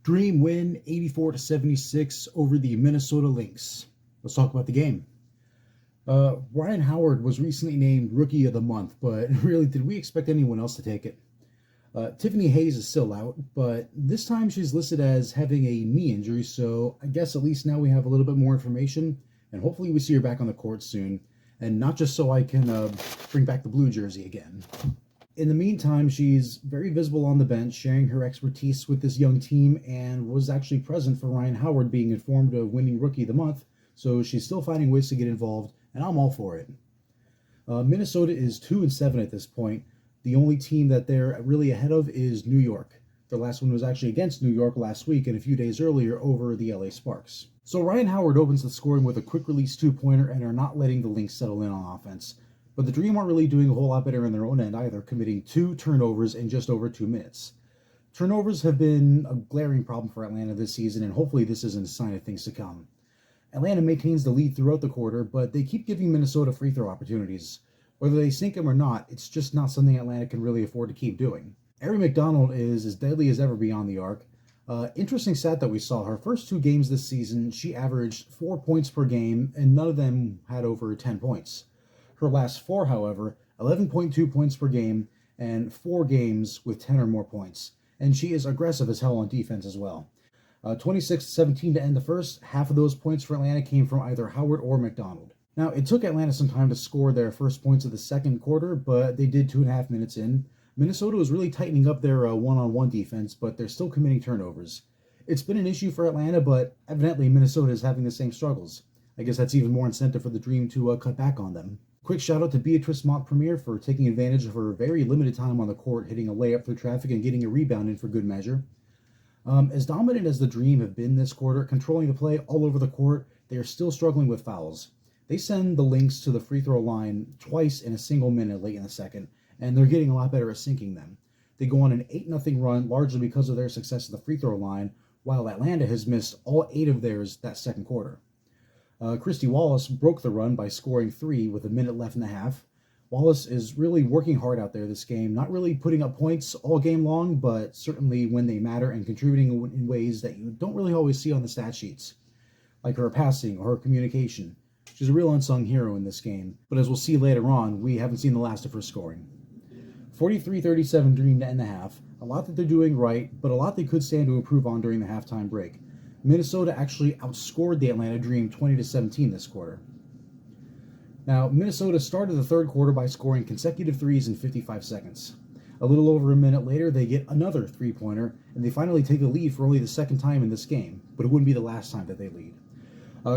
Dream win 84-76 over the Minnesota Lynx. Let's talk about the game. Ryan Howard was recently named Rookie of the Month, but really, did we expect anyone else to take it? Tiffany Hayes is still out, but this time she's listed as having a knee injury, so I guess at least now we have a little bit more information, and hopefully we see her back on the court soon, and not just so I can bring back the blue jersey again. In the meantime, she's very visible on the bench, sharing her expertise with this young team, and was actually present for Ryan Howard being informed of winning Rookie of the Month, so she's still finding ways to get involved, and I'm all for it. Minnesota is 2-7 at this point. The only team that they're really ahead of is New York. Their last one was actually against New York last week and a few days earlier over the LA Sparks. So Ryan Howard opens the scoring with a quick release two-pointer and are not letting the Lynx settle in on offense. But the Dream aren't really doing a whole lot better in their own end either, committing 2 turnovers in just over 2 minutes. Turnovers have been a glaring problem for Atlanta this season, and hopefully this isn't a sign of things to come. Atlanta maintains the lead throughout the quarter, but they keep giving Minnesota free throw opportunities. Whether they sink them or not, it's just not something Atlanta can really afford to keep doing. Ari McDonald is as deadly as ever beyond the arc. Interesting stat that we saw, her first 2 games this season, she averaged 4 points per game, and none of them had over 10 points. Her last 4, however, 11.2 points per game, and 4 games with 10 or more points. And she is aggressive as hell on defense as well. 26-17 to end the first. Half of those points for Atlanta came from either Howard or McDonald. Now, it took Atlanta some time to score their first points of the second quarter, but they did 2.5 minutes in. Minnesota was really tightening up their one-on-one defense, but they're still committing turnovers. It's been an issue for Atlanta, but evidently Minnesota is having the same struggles. I guess that's even more incentive for the Dream to cut back on them. Quick shout out to Beatrice Montpremier for taking advantage of her very limited time on the court, hitting a layup through traffic and getting a rebound in for good measure. As dominant as the Dream have been this quarter, controlling the play all over the court, they are still struggling with fouls. They send the Lynx to the free throw line twice in a single minute late in the second, and they're getting a lot better at sinking them. They go on an 8-0 run, largely because of their success at the free throw line, while Atlanta has missed all 8 of theirs that second quarter. Christy Wallace broke the run by scoring 3 with a minute left in the half. Wallace is really working hard out there this game, not really putting up points all game long, but certainly when they matter and contributing in ways that you don't really always see on the stat sheets, like her passing or her communication. She's a real unsung hero in this game, but as we'll see later on, we haven't seen the last of her scoring. 43-37 Dream to end the half. A lot that they're doing right, but a lot they could stand to improve on during the halftime break. Minnesota actually outscored the Atlanta Dream 20-17 this quarter. Now, Minnesota started the third quarter by scoring consecutive threes in 55 seconds. A little over a minute later, they get another three-pointer, and they finally take the lead for only the second time in this game, but it wouldn't be the last time that they lead.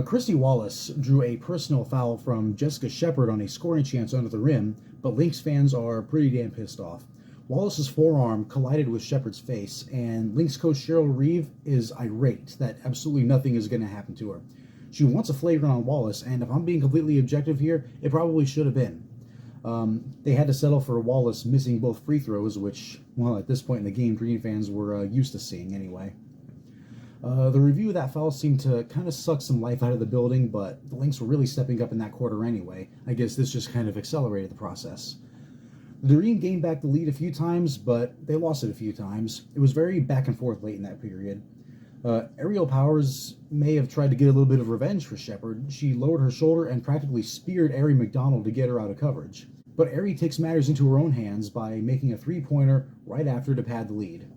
Christy Wallace drew a personal foul from Jessica Shepard on a scoring chance under the rim, but Lynx fans are pretty damn pissed off. Wallace's forearm collided with Shepard's face, and Lynx coach Cheryl Reeve is irate that absolutely nothing is going to happen to her. She wants a flagrant on Wallace, and if I'm being completely objective here, it probably should have been. They had to settle for Wallace missing both free throws, which, well, at this point in the game, Dream fans were used to seeing anyway. The review of that foul seemed to kind of suck some life out of the building, but the Lynx were really stepping up in that quarter anyway. I guess this just kind of accelerated the process. The Dream gained back the lead a few times, but they lost it a few times. It was very back and forth late in that period. Aerial Powers may have tried to get a little bit of revenge for Shepard. She lowered her shoulder and practically speared Ari McDonald to get her out of coverage. But Ari takes matters into her own hands by making a three-pointer right after to pad the lead.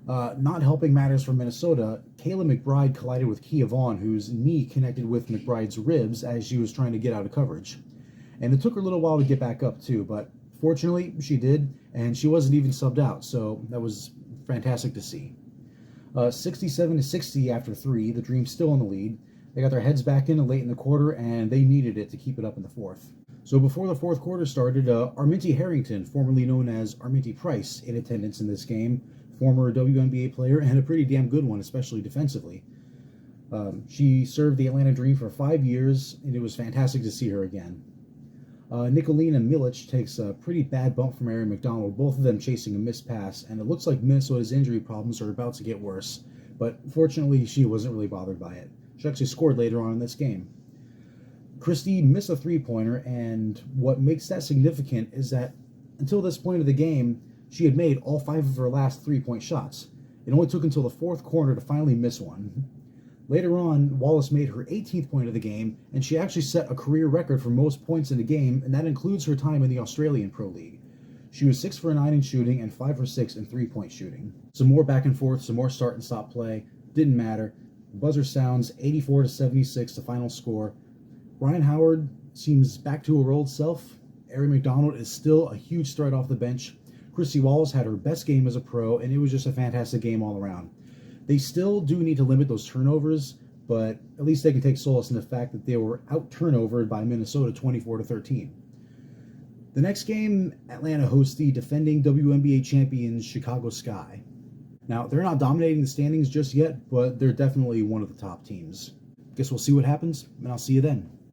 Not helping matters for Minnesota, Kayla McBride collided with Kia Vaughn, whose knee connected with McBride's ribs as she was trying to get out of coverage. And it took her a little while to get back up too, but fortunately she did, and she wasn't even subbed out, so that was fantastic to see. 67-60 after 3, the Dream still in the lead. They got their heads back in late in the quarter, and they needed it to keep it up in the fourth. So before the fourth quarter started, Arminty Harrington, formerly known as Arminty Price, in attendance in this game, former WNBA player and a pretty damn good one, especially defensively. She served the Atlanta Dream for 5 years, and it was fantastic to see her again. Nicolina Milic takes a pretty bad bump from Ari McDonald, both of them chasing a missed pass, and it looks like Minnesota's injury problems are about to get worse, but fortunately she wasn't really bothered by it. She actually scored later on in this game. Christie missed a three-pointer, and what makes that significant is that until this point of the game, she had made all 5 of her last three-point shots. It only took until the fourth quarter to finally miss one. Later on, Wallace made her 18th point of the game, and she actually set a career record for most points in a game, and that includes her time in the Australian Pro League. She was 6 for 9 in shooting and 5 for 6 in three-point shooting. Some more back and forth, some more start and stop play. Didn't matter. The buzzer sounds 84-76, the final score. Ryan Howard seems back to her old self. Ari McDonald is still a huge threat off the bench. Christy Wallace had her best game as a pro, and it was just a fantastic game all around. They still do need to limit those turnovers, but at least they can take solace in the fact that they were out-turnovered by Minnesota 24-13. The next game, Atlanta hosts the defending WNBA champions Chicago Sky. Now, they're not dominating the standings just yet, but they're definitely one of the top teams. Guess we'll see what happens, and I'll see you then.